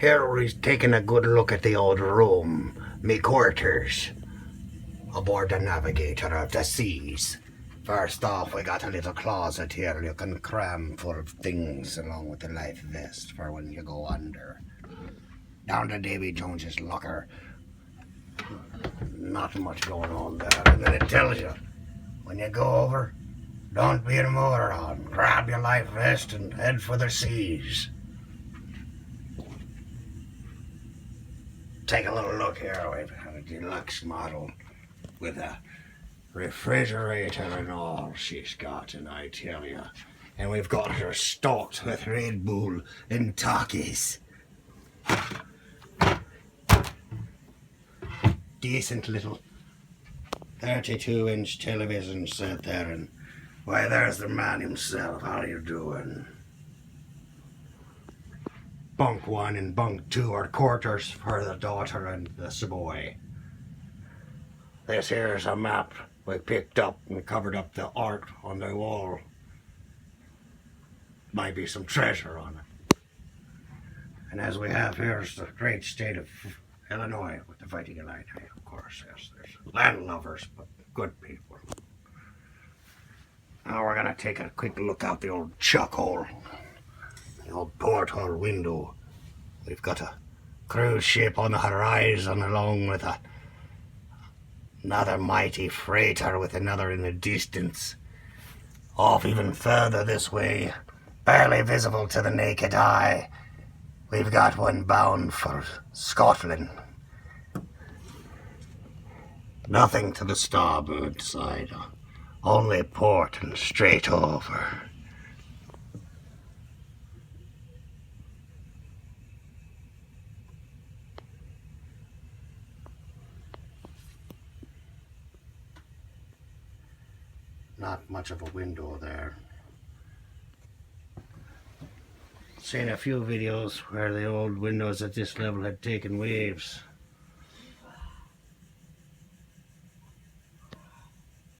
Here we're taking a good look at the old room, me quarters, aboard the Navigator of the seas. First off, we got a little closet here you can cram full of things along with the life vest for when you go under. Down to Davy Jones's locker. Not much going on there. And then it tells you, when you go over, don't be a moron. Grab your life vest and head for the seas. Take a little look here. We've got a deluxe model with a refrigerator and all she's got, and I tell you. And we've got her stocked with Red Bull and Takis. Decent little 32-inch television set there, and why, there's the man himself. How you doing? Bunk 1 and bunk 2 are quarters for the daughter and the boy. This here's a map we picked up and covered up the art on the wall. Might be some treasure on it. And as we have here's the great state of Illinois with the Fighting Illini, of course. Yes, there's land lovers, but good people. Now we're gonna take a quick look out the old chuck hole. The old porthole window. We've got a cruise ship on the horizon along with another mighty freighter with another in the distance. Off even further this way, barely visible to the naked eye, we've got one bound for Scotland. Nothing to the starboard side, only port and straight over. Not much of a window there. Seen a few videos where the old windows at this level had taken waves.